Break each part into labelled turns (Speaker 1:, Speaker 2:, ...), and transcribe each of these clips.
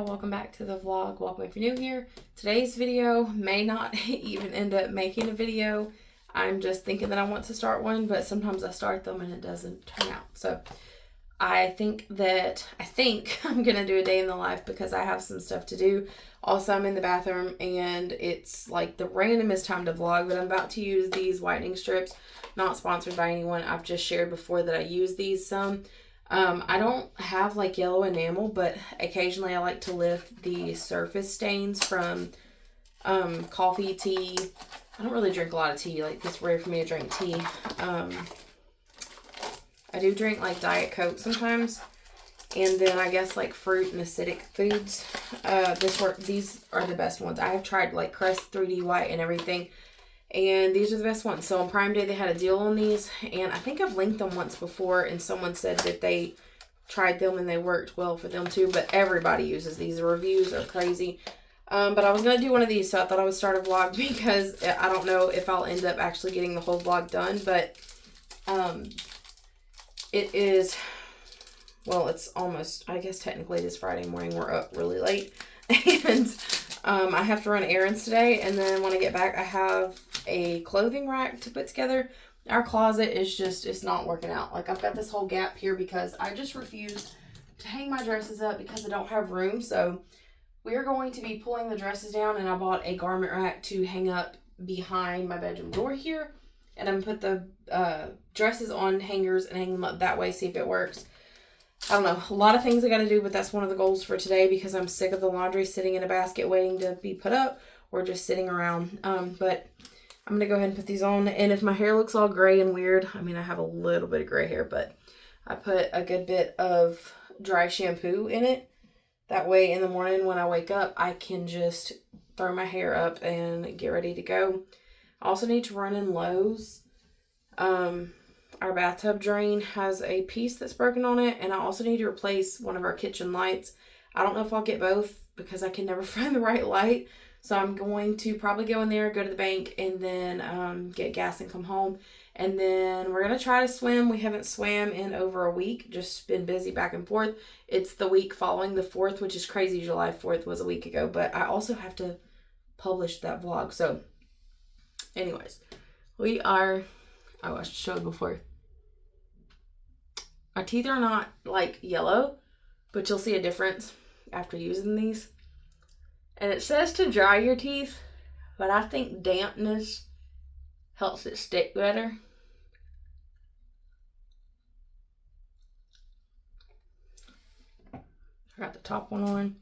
Speaker 1: y'all, welcome back to the vlog. Welcome if you're new here. Today's video may not even end up making a video. I'm just thinking that I want to start one, but sometimes I start them and it doesn't turn out. So I think I'm gonna do a day in the life because I have some stuff to do. Also, I'm in the bathroom and it's like the randomest time to vlog, but I'm about to use these whitening strips. Not sponsored by anyone. I've just shared before that I use these some. I don't have like yellow enamel, but occasionally I like to lift the surface stains from coffee, tea. I don't really drink a lot of tea. Like, it's rare for me to drink tea. I do drink like Diet Coke sometimes. And then I guess like fruit and acidic foods. These are the best ones. I have tried like Crest 3D White and everything. And these are the best ones. So on Prime Day, they had a deal on these. And I think I've linked them once before. And someone said that they tried them and they worked well for them too. But everybody uses these. The reviews are crazy. But I was going to do one of these. So I thought I would start a vlog because I don't know if I'll end up actually getting the whole vlog done. But it is, well, it's almost, I guess technically it is Friday morning. We're up really late. And I have to run errands today. And then when I get back, I have a clothing rack to put together. Our closet is just, it's not working out. Like, I've got this whole gap here because I just refused to hang my dresses up because I don't have room. So we are going to be pulling the dresses down, and I bought a garment rack to hang up behind my bedroom door here. And I'm going to put the dresses on hangers and hang them up that way, see if it works. I don't know, a lot of things I got to do, but that's one of the goals for today because I'm sick of the laundry sitting in a basket waiting to be put up or just sitting around. But I'm going to go ahead and put these on. And if my hair looks all gray and weird, I mean, I have a little bit of gray hair, but I put a good bit of dry shampoo in it. That way in the morning when I wake up, I can just throw my hair up and get ready to go. I also need to run in Lowe's. Our bathtub drain has a piece that's broken on it, and I also need to replace one of our kitchen lights. I don't know if I'll get both because I can never find the right light. So I'm going to probably go in there, go to the bank, and then get gas and come home. And then we're going to try to swim. We haven't swam in over a week, just been busy back and forth. It's the week following the 4th, which is crazy. July 4th was a week ago, but I also have to publish that vlog. So anyways, I showed before. Our teeth are not like yellow, but you'll see a difference after using these. And it says to dry your teeth, but I think dampness helps it stick better. I got the top one on.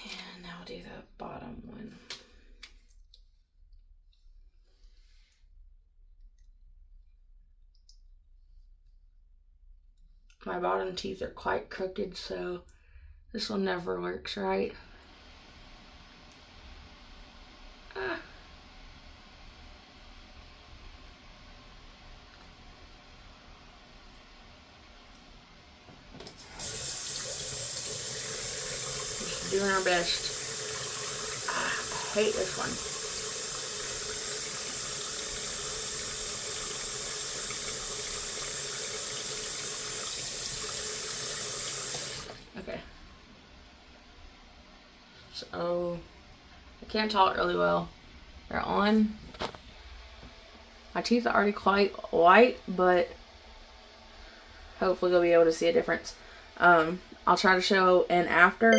Speaker 1: And now I'll do the bottom one. My bottom teeth are quite crooked, so this one never works right. Just doing our best. I hate this one. Okay. So, I can't talk really well. They're on. My teeth are already quite white, but hopefully you'll be able to see a difference. I'll try to show an after.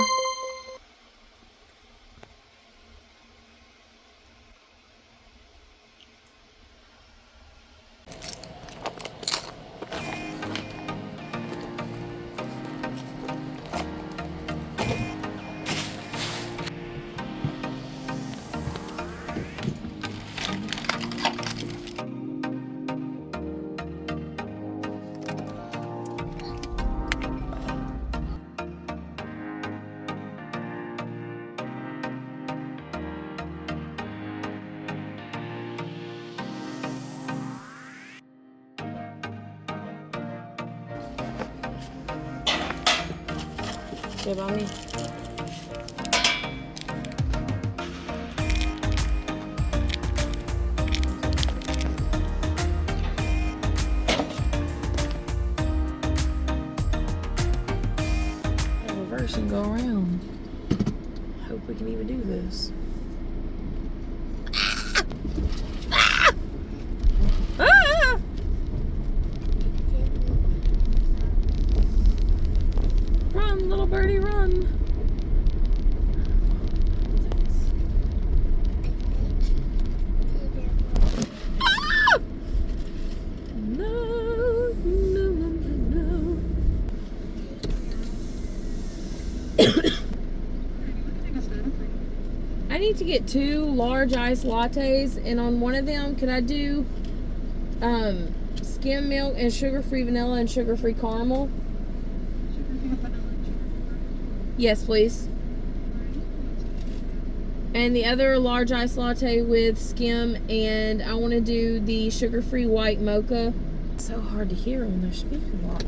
Speaker 1: Good on me. reversing going we can even do this. Ah! Run, little birdie, run. Ah! No, no, no, no, no. I need to get 2 large iced lattes, and on one of them, could I do skim milk and sugar-free vanilla and sugar-free caramel? Yes, please. And the other large iced latte with skim, and I want to do the sugar-free white mocha. It's so hard to hear on their speaker box.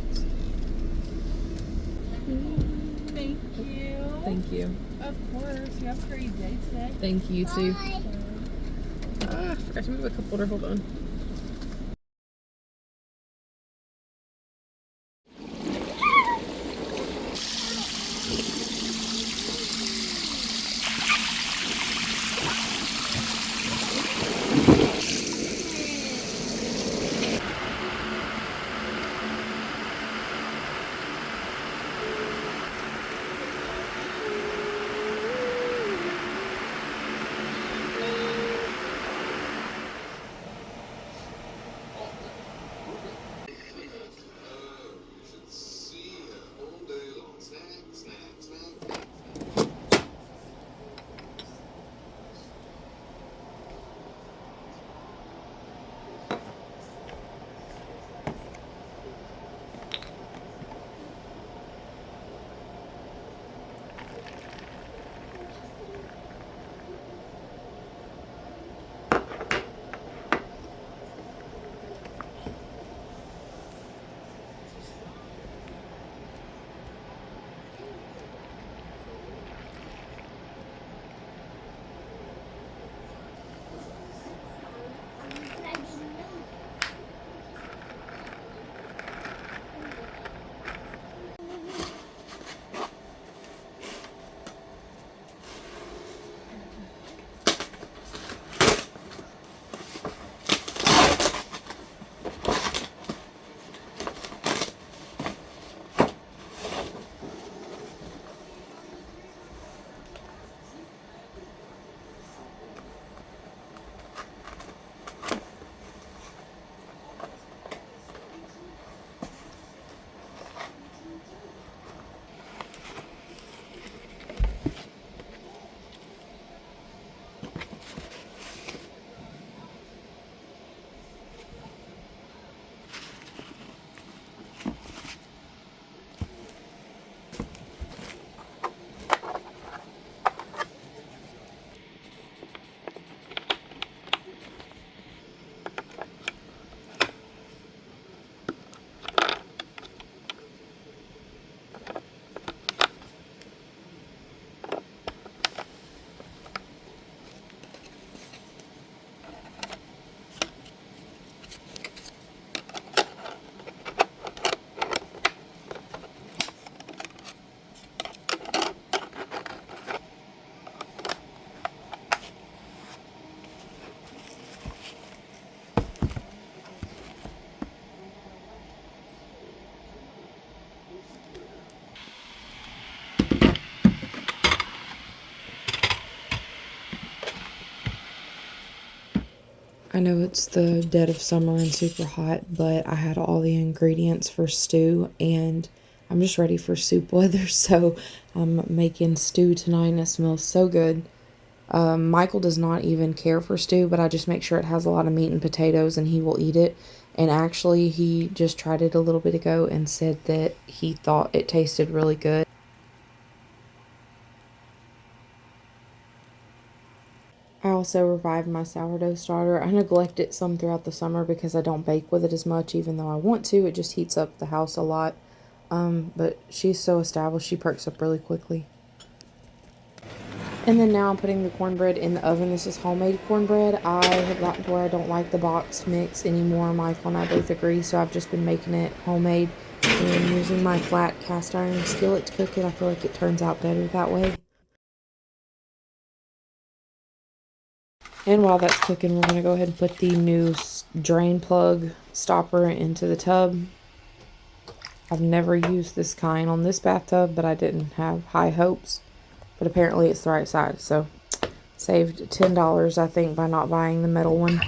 Speaker 2: Thank you.
Speaker 1: Thank you.
Speaker 2: Of course. You have a great day today.
Speaker 1: Thank you, too. I forgot to move a cup holder. Hold on. I know it's the dead of summer and super hot, but I had all the ingredients for stew, and I'm just ready for soup weather, so I'm making stew tonight, and it smells so good. Michael does not even care for stew, but I just make sure it has a lot of meat and potatoes, and he will eat it. And actually, he just tried it a little bit ago and said that he thought it tasted really good. I also revived my sourdough starter. I neglect it some throughout the summer because I don't bake with it as much, even though I want to. It just heats up the house a lot. But she's so established, she perks up really quickly. And then now I'm putting the cornbread in the oven. This is homemade cornbread. I have gotten to where I don't like the boxed mix anymore. Michael and I both agree, so I've just been making it homemade and using my flat cast iron skillet to cook it. I feel like it turns out better that way. And while that's cooking, we're going to go ahead and put the new drain plug stopper into the tub. I've never used this kind on this bathtub, but I didn't have high hopes. But apparently it's the right size, so saved $10, I think, by not buying the metal one.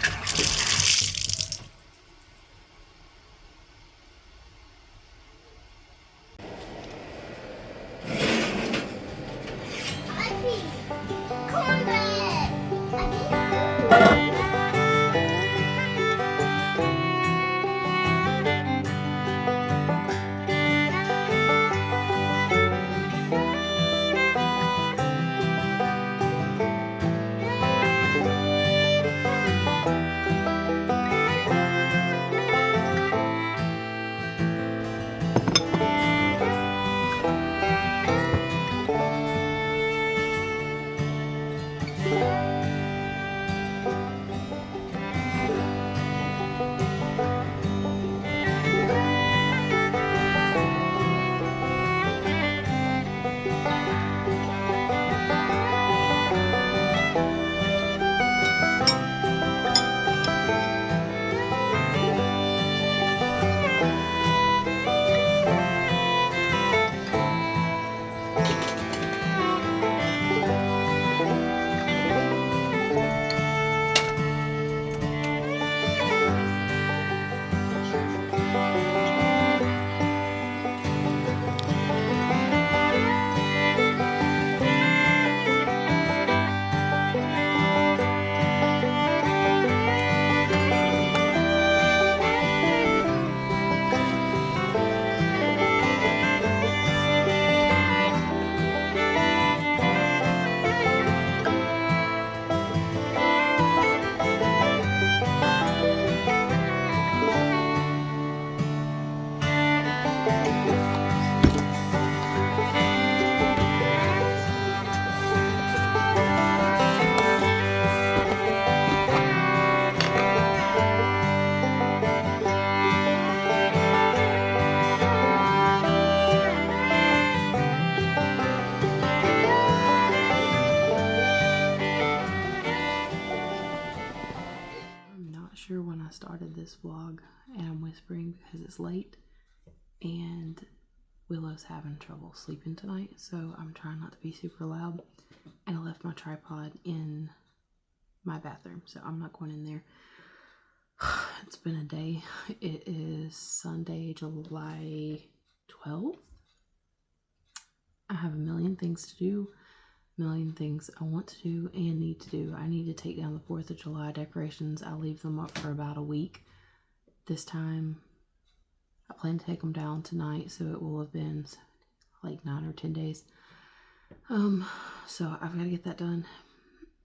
Speaker 1: Sure when I started this vlog, and I'm whispering because it's late and Willow's having trouble sleeping tonight, so I'm trying not to be super loud, and I left my tripod in my bathroom, so I'm not going in there. It's been a day. It is Sunday, July 12th. I have a million things to do, million things I want to do and need to do. I need to take down the 4th of July decorations. I'll leave them up for about a week. This time, I plan to take them down tonight, so it will have been like 9 or 10 days. So I've got to get that done.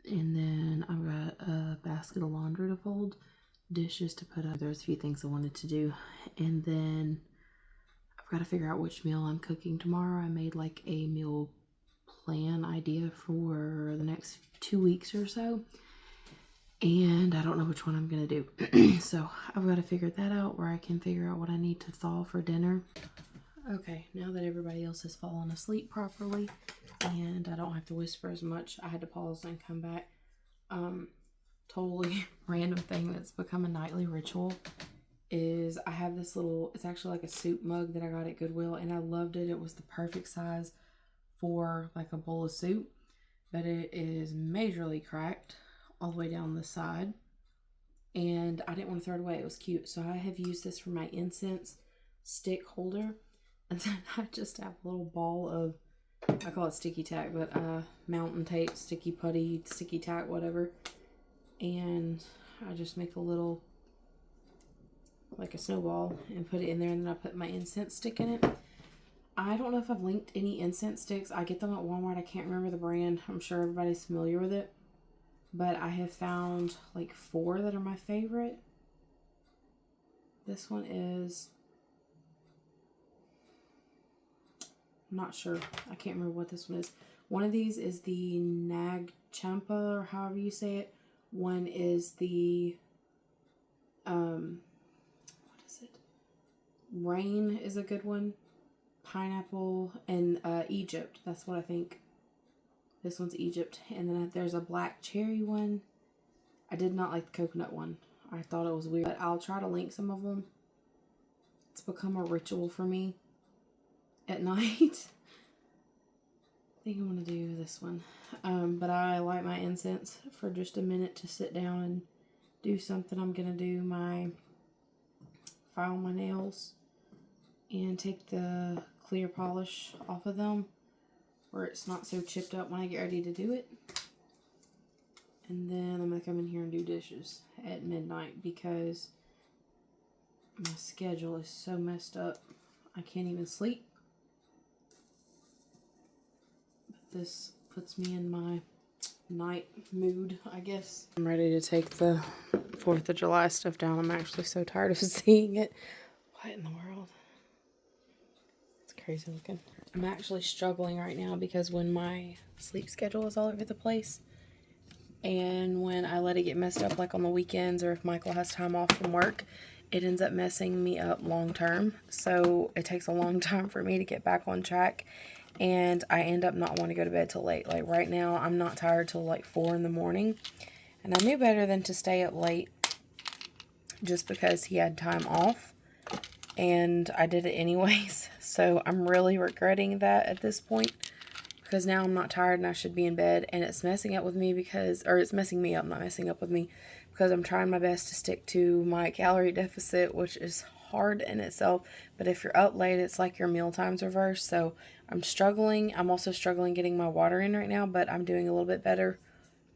Speaker 1: And then I've got a basket of laundry to fold, dishes to put up. There's a few things I wanted to do. And then I've got to figure out which meal I'm cooking tomorrow. I made like a meal plan idea for the next 2 weeks or so, and I don't know which one I'm gonna do. So I've got to figure that out, where I can figure out what I need to thaw for dinner. Okay, now that everybody else has fallen asleep properly and I don't have to whisper as much, I had to pause and come back. Totally random thing that's become a nightly ritual is I have this little, it's actually like a soup mug that I got at Goodwill, and I loved it. It was the perfect size for like a bowl of soup, but it is majorly cracked all the way down the side, and I didn't want to throw it away. It was cute, so I have used this for my incense stick holder, and then I just have a little ball of, I call it sticky tack, but mountain tape, sticky putty, sticky tack, whatever, and I just make a little, like a snowball, and put it in there, and then I put my incense stick in it. I don't know if I've linked any incense sticks. I get them at Walmart. I can't remember the brand. I'm sure everybody's familiar with it. But I have found like 4 that are my favorite. This one is, I'm not sure. I can't remember what this one is. One of these is the Nag Champa, or however you say it. One is the, what is it? Rain is a good one. Pineapple, and Egypt. That's what I think. This one's Egypt. And then there's a black cherry one. I did not like the coconut one. I thought it was weird, but I'll try to link some of them. It's become a ritual for me at night. I think I want to do this one. But I light my incense for just a minute to sit down and do something. I'm going to do file my nails and take the clear polish off of them where it's not so chipped up when I get ready to do it. And then I'm going to come in here and do dishes at midnight because my schedule is so messed up. I can't even sleep. But this puts me in my night mood, I guess. I'm ready to take the 4th of July stuff down. I'm actually so tired of seeing it. What in the world? It's crazy looking. I'm actually struggling right now because when my sleep schedule is all over the place, and when I let it get messed up, like on the weekends or if Michael has time off from work, it ends up messing me up long term. So it takes a long time for me to get back on track, and I end up not wanting to go to bed till late. Like right now, I'm not tired till like 4 in the morning, and I knew better than to stay up late just because he had time off, and I did it anyways. So I'm really regretting that at this point, because now I'm not tired and I should be in bed, and it's messing up with me because, or it's messing me up, not messing up with me, because I'm trying my best to stick to my calorie deficit, which is hard in itself. But if you're up late, it's like your meal times reverse. So I'm struggling. I'm also struggling getting my water in right now, but I'm doing a little bit better.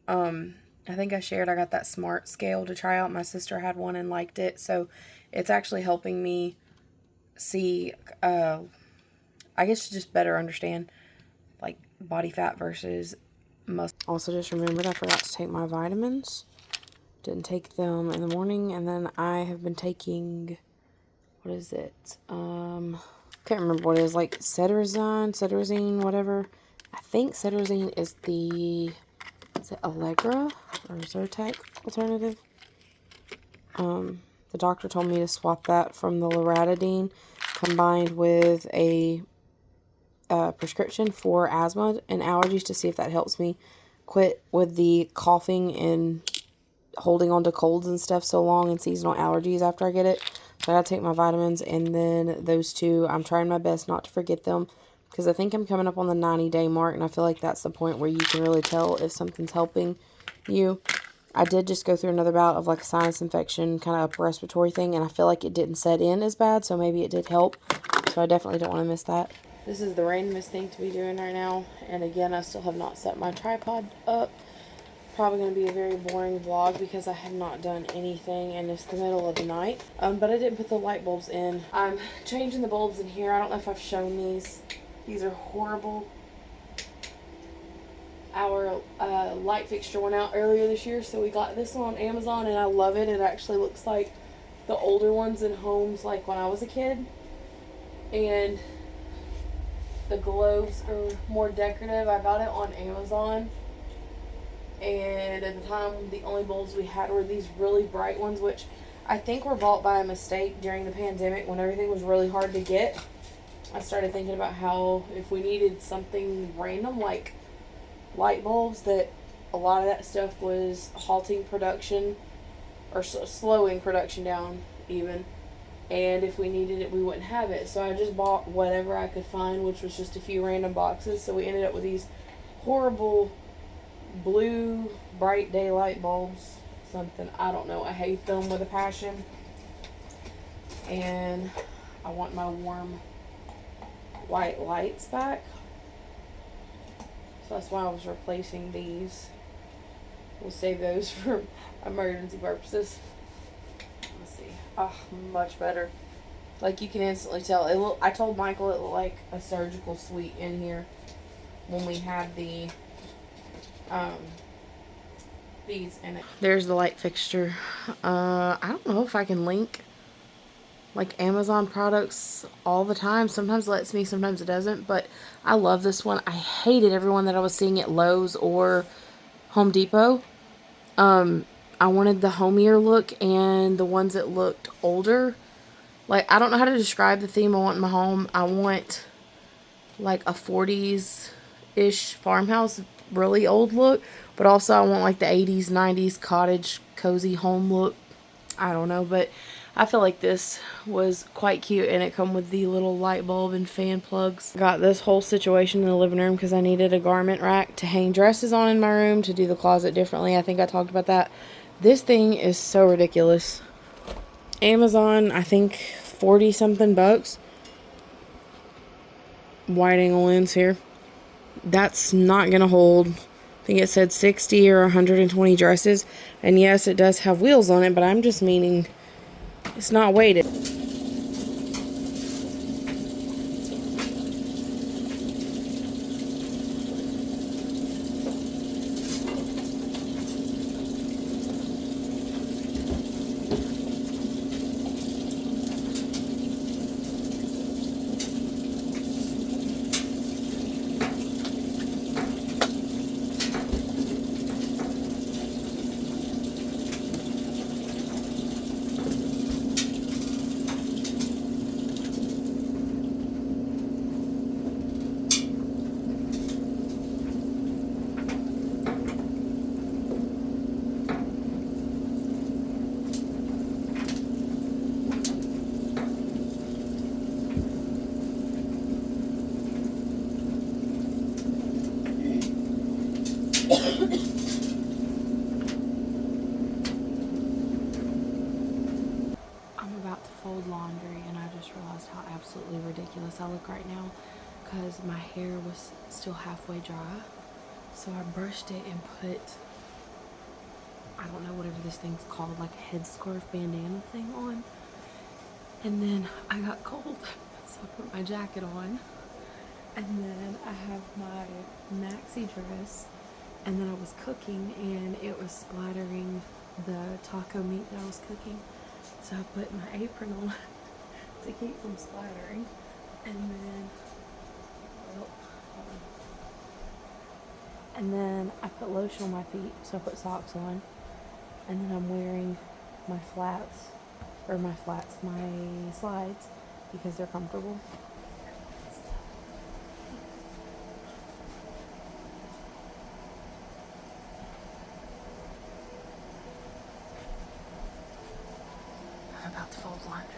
Speaker 1: I think I shared I got that smart scale to try out. My sister had one and liked it, so it's actually helping me see, I guess just better understand like body fat versus muscle. Also just remembered I forgot to take my vitamins. Didn't take them in the morning, and then I have been taking, what is it? Can't remember what it is, like cetirizine, whatever. I think cetirizine is it Allegra or Zyrtec alternative? The doctor told me to swap that from the loratadine combined with a prescription for asthma and allergies to see if that helps me quit with the coughing and holding on to colds and stuff so long and seasonal allergies after I get it. So I gotta take my vitamins, and then those two, I'm trying my best not to forget them, because I think I'm coming up on the 90-day mark, and I feel like that's the point where you can really tell if something's helping you. I did just go through another bout of like a sinus infection, kind of upper respiratory thing, and I feel like it didn't set in as bad, so maybe it did help. So I definitely don't want to miss that. This is the randomest thing to be doing right now, and again, I still have not set my tripod up. Probably going to be a very boring vlog because I have not done anything, and it's the middle of the night. But I didn't put the light bulbs in. I'm changing the bulbs in here. I don't know if I've shown these. These are horrible. Our light fixture went out earlier this year, so we got this one on Amazon, and I love it. It actually looks like the older ones in homes like when I was a kid. And the globes are more decorative. I got it on Amazon. And at the time, the only bulbs we had were these really bright ones, which I think were bought by a mistake during the pandemic when everything was really hard to get. I started thinking about how if we needed something random like light bulbs, that a lot of that stuff was halting production or slowing production down even. And if we needed it, we wouldn't have it. So I just bought whatever I could find, which was just a few random boxes. So we ended up with these horrible blue bright daylight bulbs, something, I don't know, I hate them with a passion, and I want my warm white lights back, so that's why I was replacing these. We'll save those for emergency purposes. Let's see. Oh, much better. Like, you can instantly tell. I told Michael it looked like a surgical suite in here when we had the these in it. There's the light fixture. I don't know if I can link like Amazon products all the time. Sometimes it lets me, sometimes it doesn't, but I love this one. I hated everyone that I was seeing at Lowe's or Home Depot. I wanted the homier look and the ones that looked older. Like, I don't know how to describe the theme I want in my home. I want like a 40s-ish farmhouse really old look, but also I want like the 80s, 90s cottage cozy home look. I don't know, but I feel like this was quite cute, and it come with the little light bulb and fan plugs. Got this whole situation in the living room because I needed a garment rack to hang dresses on in my room, to do the closet differently. I think I talked about that. This thing is so ridiculous. Amazon, I think 40 something bucks. Wide angle lens here. That's not gonna hold. I think it said 60 or 120 dresses, and yes, it does have wheels on it, but I'm just meaning it's not weighted. I'm about to fold laundry, and I just realized how absolutely ridiculous I look right now because my hair was still halfway dry. So I brushed it and put, I don't know, whatever this thing's called, like a headscarf bandana thing on. And then I got cold, so I put my jacket on. And then I have my maxi dress, and then I was cooking and it was splattering the taco meat that I was cooking. So I put my apron on to keep from splattering. And then, well, hold on. And then I put lotion on my feet, so I put socks on. And then I'm wearing my flats, my slides, because they're comfortable. I'm about to fold laundry.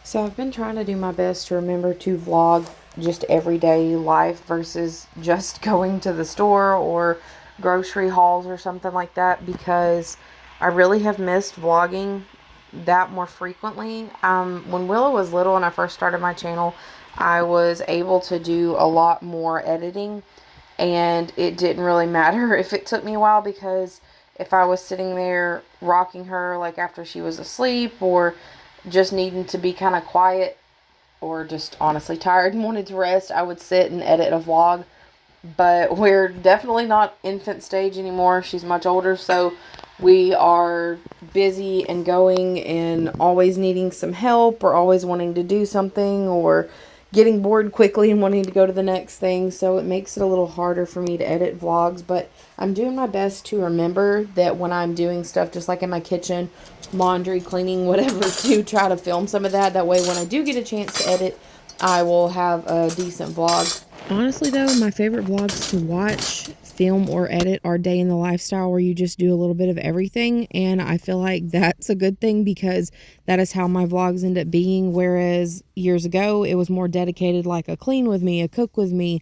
Speaker 1: So I've been trying to do my best to remember to vlog just everyday life versus just going to the store or grocery hauls or something like that, because I really have missed vlogging that more frequently. When Willow was little and I first started my channel, I was able to do a lot more editing, and it didn't really matter if it took me a while, because if I was sitting there rocking her like after she was asleep, or just needing to be kind of quiet, or just honestly tired and wanted to rest, I would sit and edit a vlog. But we're definitely not infant stage anymore. She's much older, so we are busy and going and always needing some help, or always wanting to do something, or getting bored quickly and wanting to go to the next thing. So it makes it a little harder for me to edit vlogs, but I'm doing my best to remember that when I'm doing stuff just like in my kitchen, laundry, cleaning, whatever, to try to film some of that. That way when I do get a chance to edit, I will have a decent vlog. Honestly, though, my favorite vlogs to watch, film, or edit are day in the lifestyle, where you just do a little bit of everything. And I feel like that's a good thing, because that is how my vlogs end up being. Whereas years ago, it was more dedicated, like a clean with me, a cook with me,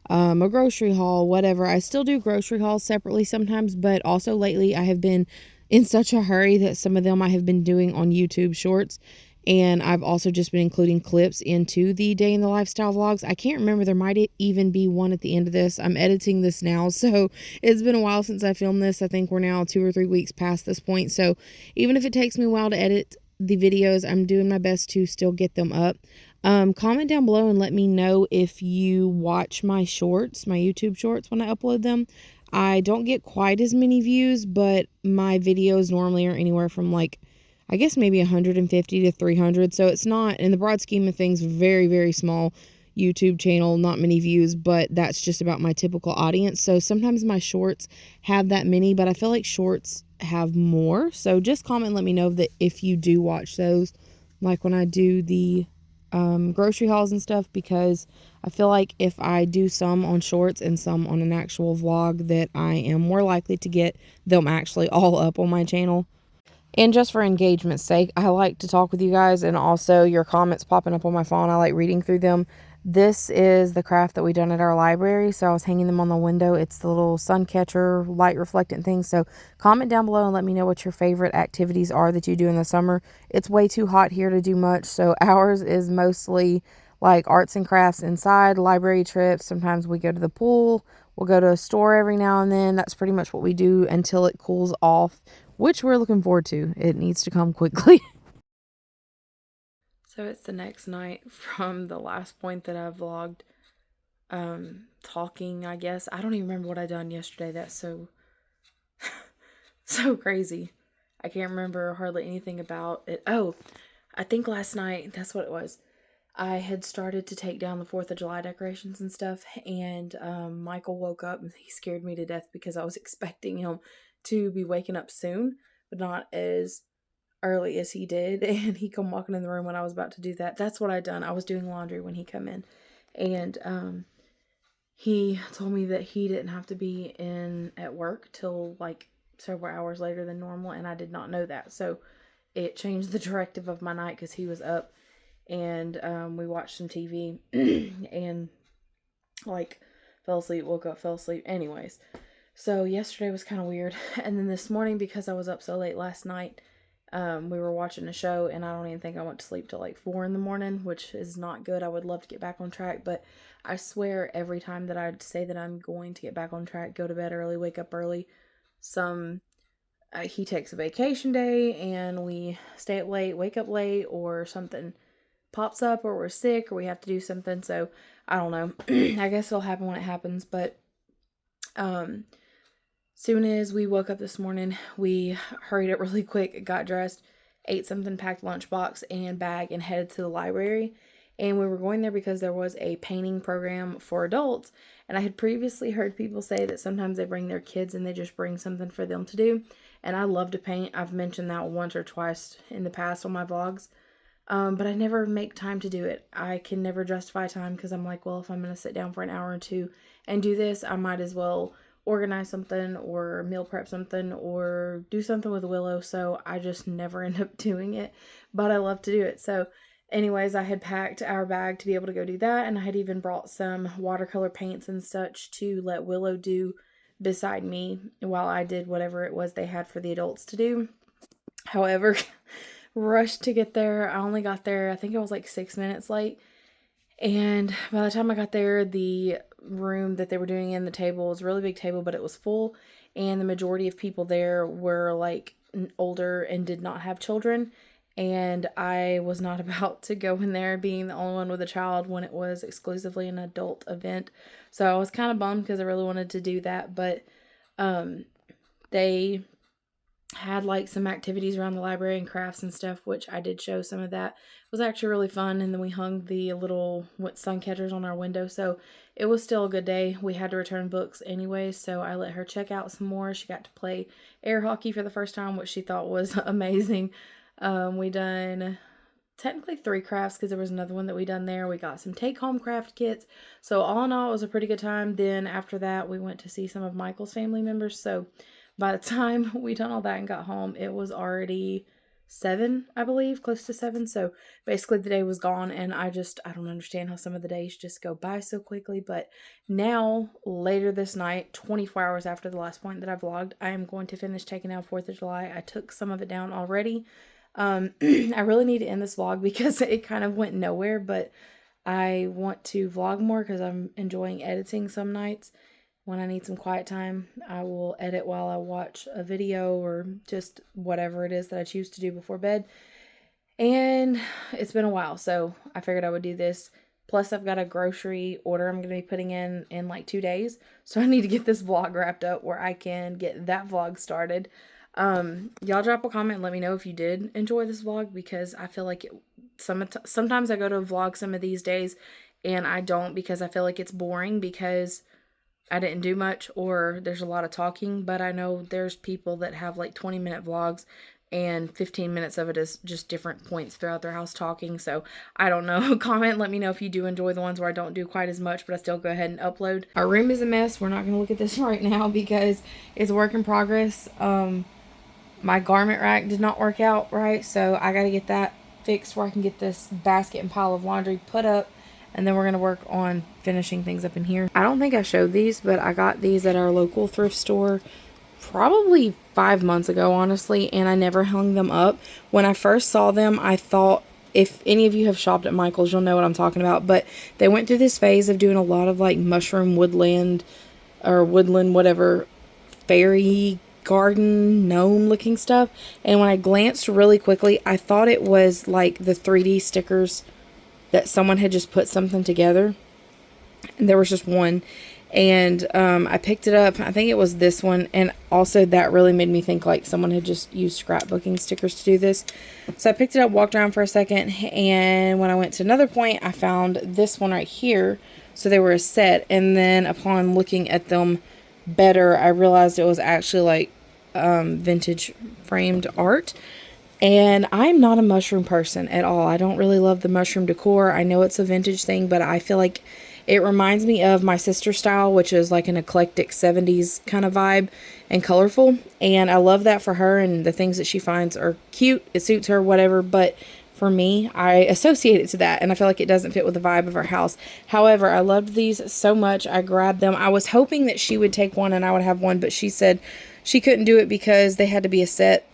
Speaker 1: a grocery haul, whatever. I still do grocery hauls separately sometimes, but also lately I have been in such a hurry that some of them I have been doing on YouTube Shorts. And I've also just been including clips into the day in the lifestyle vlogs. I can't remember, there might even be one at the end of this. I'm editing this now, so it's been a while since I filmed this. I think we're now 2 or 3 weeks past this point. So even if it takes me a while to edit the videos, I'm doing my best to still get them up. Comment down below and let me know if you watch my shorts, my YouTube shorts, when I upload them. I don't get quite as many views, but my videos normally are anywhere from like, I guess maybe 150 to 300. So it's not, in the broad scheme of things, very, very small YouTube channel, not many views, but that's just about my typical audience. So sometimes my shorts have that many, but I feel like shorts have more. So just comment and let me know that if you do watch those, like when I do the grocery hauls and stuff, because I feel like if I do some on shorts and some on an actual vlog, that I am more likely to get them actually all up on my channel. And just for engagement's sake, I like to talk with you guys, and also your comments popping up on my phone. I like reading through them. This is the craft that we done at our library, so I was hanging them on the window. It's the little sun catcher, light reflectant thing. So comment down below and let me know what your favorite activities are that you do in the summer. It's way too hot here to do much, so ours is mostly like arts and crafts inside, library trips. Sometimes we go to the pool. We'll go to a store every now and then. That's pretty much what we do until it cools off, which we're looking forward to. It needs to come quickly. So it's the next night from the last point that I vlogged. Talking, I guess. I don't even remember what I done yesterday. That's so so crazy. I can't remember hardly anything about it. Oh, I think last night, that's what it was. I had started to take down the 4th of July decorations and stuff, and Michael woke up and he scared me to death, because I was expecting him to be waking up soon, but not as early as he did. And he come walking in the room when I was about to do that. That's what I done. I was doing laundry when he come in, and he told me that he didn't have to be in at work till like several hours later than normal, and I did not know that. So it changed the directive of my night, because he was up, and we watched some TV and like fell asleep, woke up, fell asleep. Anyways, so yesterday was kind of weird. And then this morning, because I was up so late last night, we were watching a show, and I don't even think I went to sleep till like 4 in the morning, which is not good. I would love to get back on track, but I swear every time that I say that I'm going to get back on track, go to bed early, wake up early, he takes a vacation day and we stay up late, wake up late, or something pops up, or we're sick, or we have to do something. So I don't know. I guess it'll happen when it happens. But soon as we woke up this morning, we hurried up really quick, got dressed, ate something, packed lunchbox and bag, and headed to the library. And we were going there because there was a painting program for adults. And I had previously heard people say that sometimes they bring their kids and they just bring something for them to do. And I love to paint. I've mentioned that once or twice in the past on my vlogs. But I never make time to do it. I can never justify time, because I'm like, well, if I'm going to sit down for an hour or two and do this, I might as well organize something, or meal prep something, or do something with Willow. So I just never end up doing it, but I love to do it. So anyways, I had packed our bag to be able to go do that, and I had even brought some watercolor paints and such to let Willow do beside me while I did whatever it was they had for the adults to do. However, rushed to get there. I only got there, I think I was like 6 minutes late. And by the time I got there, the room that they were doing in, the table was a really big table, but it was full. And the majority of people there were like older and did not have children. And I was not about to go in there being the only one with a child when it was exclusively an adult event. So I was kind of bummed because I really wanted to do that. But they had like some activities around the library and crafts and stuff, which I did show some of that. It was actually really fun. And then we hung the little sun catchers on our window. So it was still a good day. We had to return books anyway, so I let her check out some more. She got to play air hockey for the first time, which she thought was amazing. We done technically 3 crafts because there was another one that we done there. We got some take-home craft kits. So all in all, it was a pretty good time. Then after that, we went to see some of Michael's family members. So by the time we done all that and got home, it was already 7, I believe, close to 7. So basically the day was gone, and I don't understand how some of the days just go by so quickly. But now, later this night, 24 hours after the last point that I vlogged, I am going to finish taking out 4th of July. I took some of it down already. I really need to end this vlog because it kind of went nowhere, but I want to vlog more because I'm enjoying editing some nights. When I need some quiet time, I will edit while I watch a video or just whatever it is that I choose to do before bed. And it's been a while, so I figured I would do this. Plus, I've got a grocery order I'm going to be putting in like 2 days. So I need to get this vlog wrapped up where I can get that vlog started. Y'all drop a comment and let me know if you did enjoy this vlog, because I feel like sometimes I go to vlog some of these days and I don't, because I feel like it's boring because I didn't do much or there's a lot of talking. But I know there's people that have like 20-minute vlogs and 15 minutes of it is just different points throughout their house talking. So I don't know. Comment, let me know if you do enjoy the ones where I don't do quite as much, but I still go ahead and upload. Our room is a mess. We're not going to look at this right now because it's a work in progress. My garment rack did not work out right, so I got to get that fixed where I can get this basket and pile of laundry put up. And then we're going to work on finishing things up in here. I don't think I showed these, but I got these at our local thrift store probably 5 months ago, honestly, and I never hung them up. When I first saw them, I thought, if any of you have shopped at Michael's, you'll know what I'm talking about. But they went through this phase of doing a lot of like mushroom woodland or woodland, whatever, fairy garden gnome looking stuff. And when I glanced really quickly, I thought it was like the 3D stickers that someone had just put something together, and there was just one. And I picked it up. I think it was this one, and also that really made me think like someone had just used scrapbooking stickers to do this. So I picked it up, walked around for a second, and when I went to another point, I found this one right here. So they were a set, and then upon looking at them better, I realized it was actually like vintage framed art. And I'm not a mushroom person at all. I don't really love the mushroom decor. I know it's a vintage thing, but I feel like it reminds me of my sister's style, which is like an eclectic 70s kind of vibe and colorful. And I love that for her, and the things that she finds are cute. It suits her, whatever. But for me, I associate it to that, and I feel like it doesn't fit with the vibe of our house. However, I loved these so much, I grabbed them. I was hoping that she would take one and I would have one, but she said she couldn't do it because they had to be a set,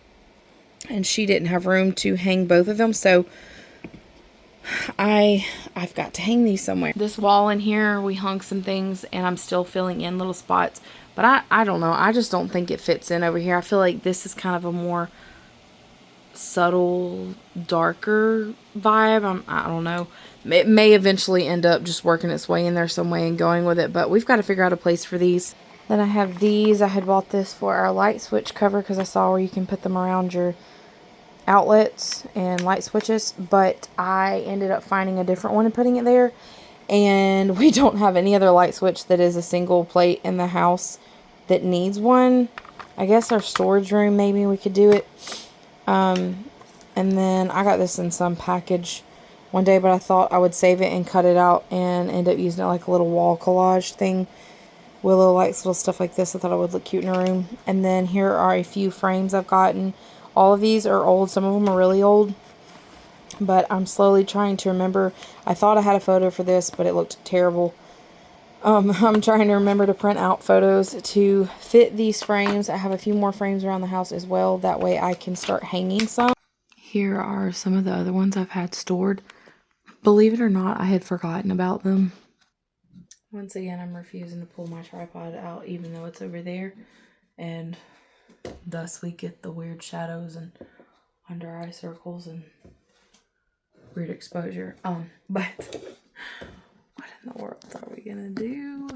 Speaker 1: and she didn't have room to hang both of them. So I've got to hang these somewhere. This wall in here, we hung some things, and I'm still filling in little spots. But I don't know. I just don't think it fits in over here. I feel like this is kind of a more subtle, darker vibe. I don't know. It may eventually end up just working its way in there some way and going with it. But we've got to figure out a place for these. Then I have these. I had bought this for our light switch cover because I saw where you can put them around your outlets and light switches, but I ended up finding a different one and putting it there, and we don't have any other light switch that is a single plate in the house that needs one. I guess our storage room, maybe we could do it. And then I got this in some package one day, but I thought I would save it and cut it out and end up using it like a little wall collage thing. Willow likes little stuff like this. I thought it would look cute in her room. And then here are a few frames I've gotten. All of these are old. Some of them are really old. but I'm slowly trying to remember. I thought I had a photo for this, but it looked terrible. I'm trying to remember to print out photos to fit these frames. I have a few more frames around the house as well. That way I can start hanging some. Here are some of the other ones I've had stored. Believe it or not, I had forgotten about them. Once again, I'm refusing to pull my tripod out even though it's over there. And thus we get the weird shadows and under eye circles and weird exposure. But what in the world are we gonna do?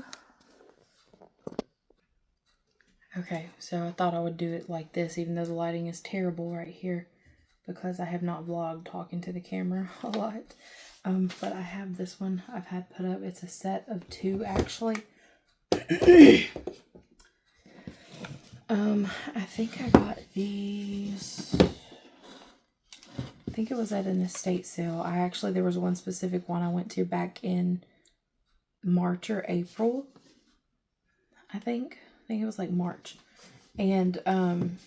Speaker 1: Okay, so I thought I would do it like this, even though the lighting is terrible right here, because I have not vlogged talking to the camera a lot. But I have this one I've had put up. It's a set of 2 actually. I think I got these. I think it was at an estate sale. There was one specific one I went to back in March or April. I think it was like March. And I'm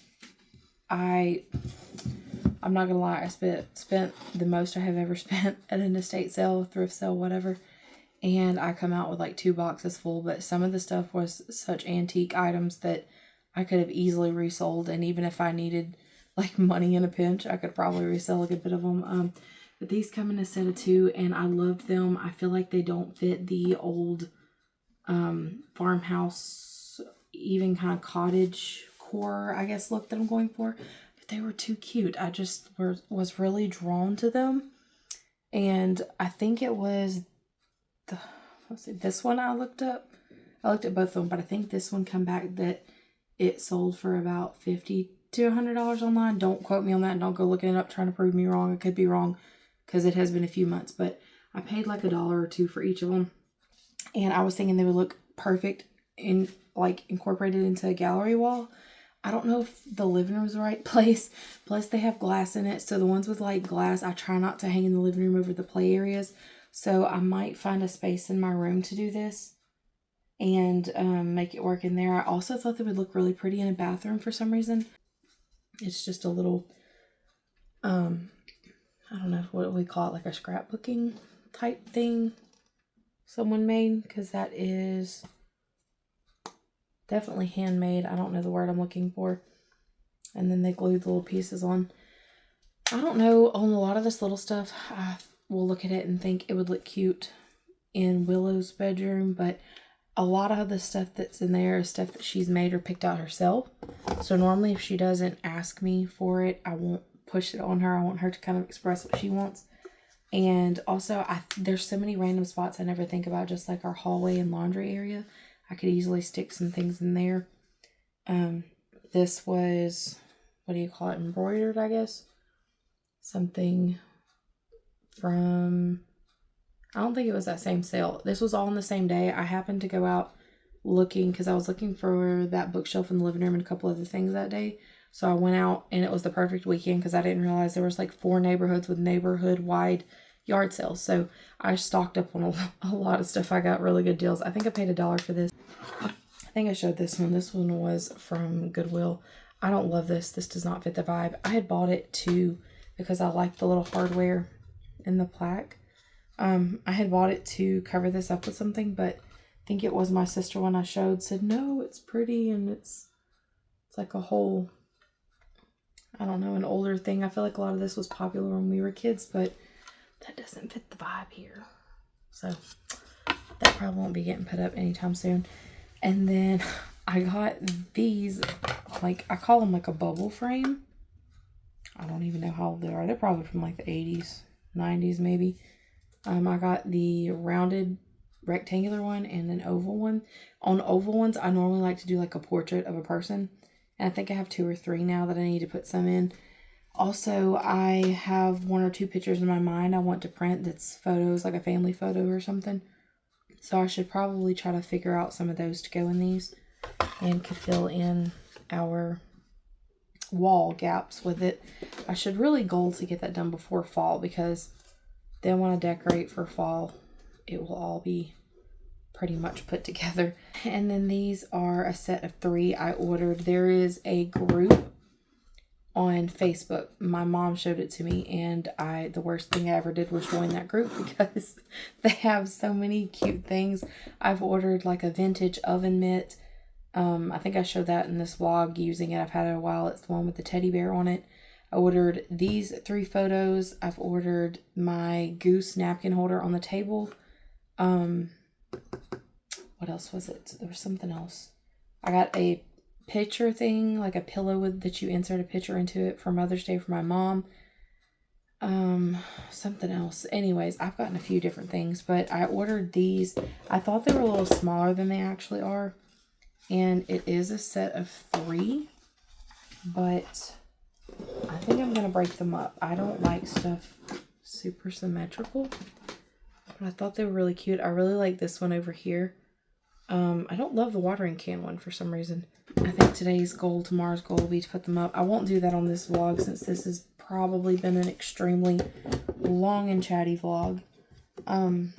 Speaker 1: not gonna lie, I spent the most I have ever spent at an estate sale, thrift sale, whatever. And I come out with like 2 boxes full, but some of the stuff was such antique items that I could have easily resold, and even if I needed like money in a pinch, I could probably resell a good bit of them. But these come in a set of 2, and I love them. I feel like they don't fit the old farmhouse, even kind of cottage core, I guess, look that I'm going for. But they were too cute. I just was really drawn to them. And I think it was this one I looked up. I looked at both of them, but I think this one come back that it sold for about $50 to $100 online. Don't quote me on that. Don't go looking it up trying to prove me wrong. I could be wrong because it has been a few months, but I paid like $1 or $2 for each of them. And I was thinking they would look perfect in like incorporated into a gallery wall. I don't know if the living room is the right place. Plus they have glass in it. So the ones with like glass, I try not to hang in the living room over the play areas. So I might find a space in my room to do this and make it work in there. I also thought they would look really pretty in a bathroom for some reason. It's just a little, I don't know what we call it, like a scrapbooking type thing someone made, because that is definitely handmade. I don't know the word I'm looking for. And then they glued the little pieces on. I don't know, on a lot of this little stuff, I will look at it and think it would look cute in Willow's bedroom, but a lot of the stuff that's in there is stuff that she's made or picked out herself. So normally if she doesn't ask me for it, I won't push it on her. I want her to kind of express what she wants. And also, there's so many random spots I never think about, just like our hallway and laundry area. I could easily stick some things in there. This was, what do you call it, embroidered, I guess? Something from, I don't think it was that same sale. This was all on the same day. I happened to go out looking because I was looking for that bookshelf in the living room and a couple other things that day. So I went out and it was the perfect weekend because I didn't realize there was like 4 neighborhoods with neighborhood-wide yard sales. So I stocked up on a lot of stuff. I got really good deals. I think I paid $1 for this. I think I showed this one. This one was from Goodwill. I don't love this. This does not fit the vibe. I had bought it too because I like the little hardware in the plaque. I had bought it to cover this up with something, but I think it was my sister when I showed said, no, it's pretty, and it's like a whole, I don't know, an older thing. I feel like a lot of this was popular when we were kids, but that doesn't fit the vibe here. So that probably won't be getting put up anytime soon. And then I got these, like, I call them like a bubble frame. I don't even know how old they are. They're probably from like the 80s, 90s maybe. I got the rounded rectangular one and an oval one. On oval ones, I normally like to do like a portrait of a person. And I think I have 2 or 3 now that I need to put some in. Also, I have 1 or 2 pictures in my mind I want to print that's photos, like a family photo or something. So I should probably try to figure out some of those to go in these and could fill in our wall gaps with it. I should really goal to get that done before fall, because then when I decorate for fall, it will all be pretty much put together. And then these are a set of 3 I ordered. There is a group on Facebook. My mom showed it to me, and the worst thing I ever did was join that group because they have so many cute things. I've ordered like a vintage oven mitt. I think I showed that in this vlog using it. I've had it a while. It's the one with the teddy bear on it. I ordered these 3 photos. I've ordered my goose napkin holder on the table. What else was it? There was something else. I got a picture thing, like a pillow that you insert a picture into it for Mother's Day for my mom. Something else. Anyways, I've gotten a few different things, but I ordered these. I thought they were a little smaller than they actually are. And it is a set of 3, but I think I'm going to break them up. I don't like stuff super symmetrical, but I thought they were really cute. I really like this one over here. I don't love the watering can one for some reason. I think today's goal, tomorrow's goal will be to put them up. I won't do that on this vlog since this has probably been an extremely long and chatty vlog. And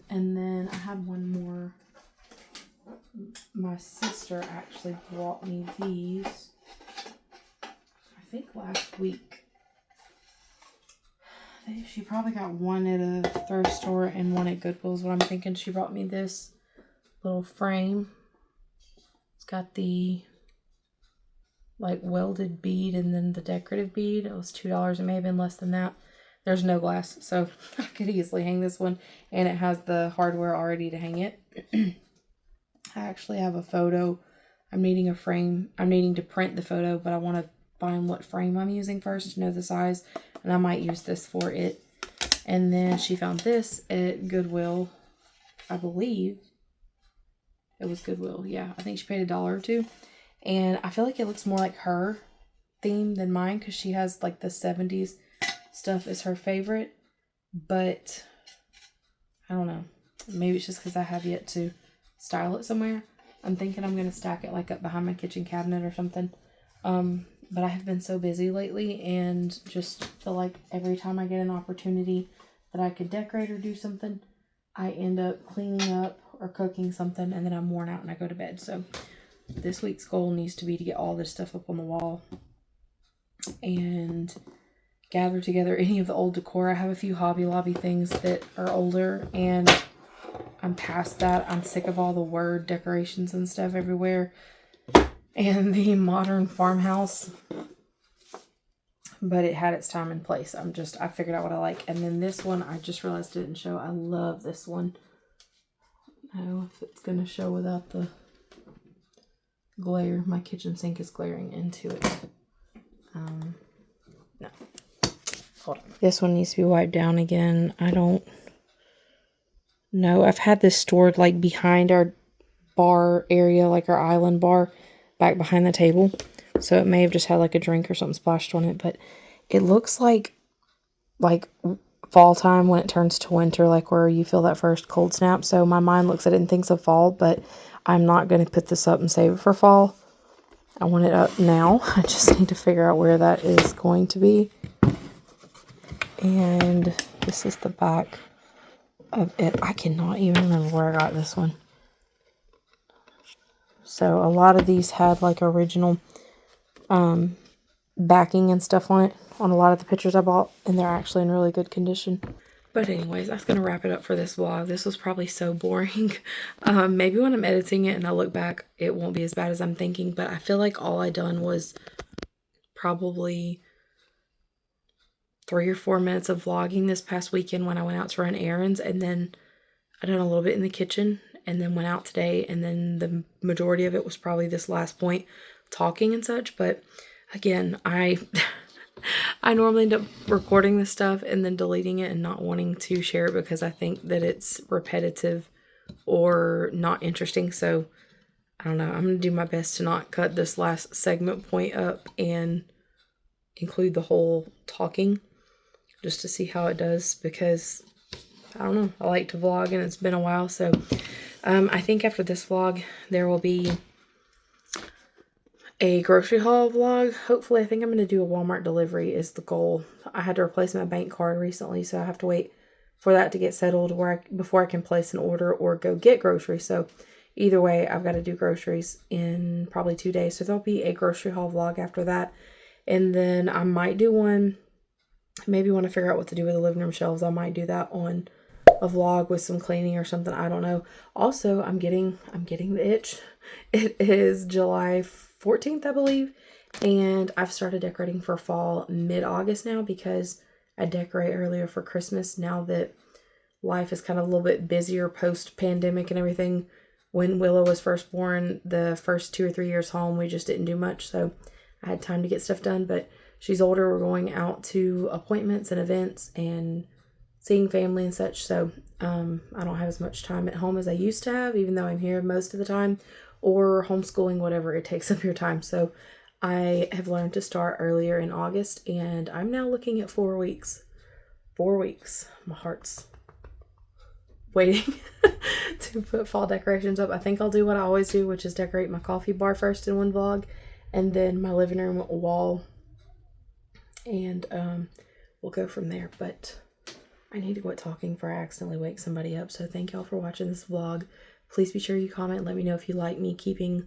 Speaker 1: then I had one more. My sister actually brought me these, I think last week. She probably got one at a thrift store and one at Goodwill is what I'm thinking. She brought me this little frame. It's got the like welded bead and then the decorative bead. It was $2. It may have been less than that. There's no glass, so I could easily hang this one, and it has the hardware already to hang it. I actually have a photo. I'm needing a frame. I'm needing to print the photo, but I want to find what frame I'm using first to know the size, and I might use this for it. And then she found this at Goodwill. I believe it was Goodwill. Yeah, I think she paid $1 or $2. And I feel like it looks more like her theme than mine because she has like the 70s stuff is her favorite. But I don't know. Maybe it's just because I have yet to style it somewhere. I'm thinking I'm going to stack it like up behind my kitchen cabinet or something. But I have been so busy lately and just feel like every time I get an opportunity that I could decorate or do something, I end up cleaning up or cooking something and then I'm worn out and I go to bed. So this week's goal needs to be to get all this stuff up on the wall and gather together any of the old decor. I have a few Hobby Lobby things that are older and I'm past that. I'm sick of all the word decorations and stuff everywhere. And the modern farmhouse. But it had its time and place. I figured out what I like. And then this one, I just realized it didn't show. I love this one. I don't know if it's going to show without the glare. My kitchen sink is glaring into it. No. Hold on. This one needs to be wiped down again. I don't know. I've had this stored like behind our bar area, like our island bar, back behind the table. So it may have just had like a drink or something splashed on it. But it looks like fall time when it turns to winter, like where you feel that first cold snap. So my mind looks at it and thinks of fall, but I'm not going to put this up and save it for fall. I want it up now. I just need to figure out where that is going to be. And this is the back of it. I cannot even remember where I got this one. So a lot of these had like original backing and stuff on it on a lot of the pictures I bought, and they're actually in really good condition. But anyways, that's going to wrap it up for this vlog. This was probably so boring. Maybe when I'm editing it and I look back, it won't be as bad as I'm thinking, but I feel like all I done was probably 3 or 4 minutes of vlogging this past weekend when I went out to run errands, and then I done a little bit in the kitchen, and then went out today, and then the majority of it was probably this last point, talking and such. But again, I normally end up recording this stuff and then deleting it and not wanting to share it because I think that it's repetitive or not interesting. So I don't know. I'm going to do my best to not cut this last segment point up and include the whole talking just to see how it does, because I don't know. I like to vlog and it's been a while. So I think after this vlog, there will be a grocery haul vlog. Hopefully, I think I'm going to do a Walmart delivery is the goal. I had to replace my bank card recently, so I have to wait for that to get settled before I can place an order or go get groceries. So either way, I've got to do groceries in probably 2 days. So there'll be a grocery haul vlog after that. And then I might do one, maybe when I figure out what to do with the living room shelves, I might do that on a vlog with some cleaning or something. I don't know. Also, I'm getting the itch. It is July 14th, I believe. And I've started decorating for fall mid-August now because I decorate earlier for Christmas now that life is kind of a little bit busier post-pandemic and everything. When Willow was first born, the first 2 or 3 years home, we just didn't do much. So I had time to get stuff done. But she's older. We're going out to appointments and events and seeing family and such. So I don't have as much time at home as I used to have, even though I'm here most of the time. Or homeschooling, whatever, it takes up your time. So I have learned to start earlier in August, and I'm now looking at 4 weeks. 4 weeks. My heart's waiting to put fall decorations up. I think I'll do what I always do, which is decorate my coffee bar first in one vlog, and then my living room wall, and we'll go from there. But I need to quit talking before I accidentally wake somebody up. So thank y'all for watching this vlog. Please be sure you comment. Let me know if you like me keeping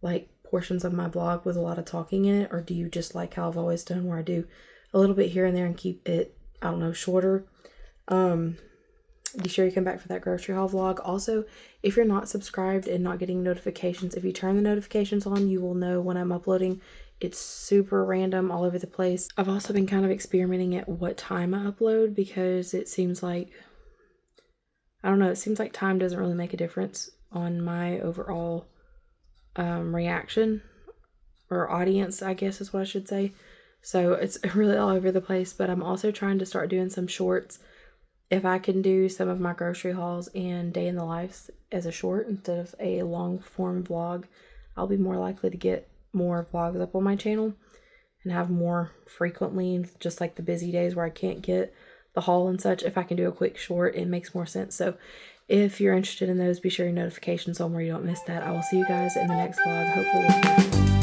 Speaker 1: like portions of my vlog with a lot of talking in it, or do you just like how I've always done where I do a little bit here and there and keep it, I don't know, shorter. Be sure you come back for that grocery haul vlog. Also, if you're not subscribed and not getting notifications, if you turn the notifications on, you will know when I'm uploading. It's super random all over the place. I've also been kind of experimenting at what time I upload because it seems like, I don't know, it seems like time doesn't really make a difference on my overall reaction or audience, I guess is what I should say. So it's really all over the place, but I'm also trying to start doing some shorts. If I can do some of my grocery hauls and day in the life as a short instead of a long form vlog, I'll be more likely to get more vlogs up on my channel and have more frequently, just like the busy days where I can't get the haul and such. If I can do a quick short, it makes more sense. So if you're interested in those, be sure your notifications on where you don't miss that. I will see you guys in the next vlog, hopefully.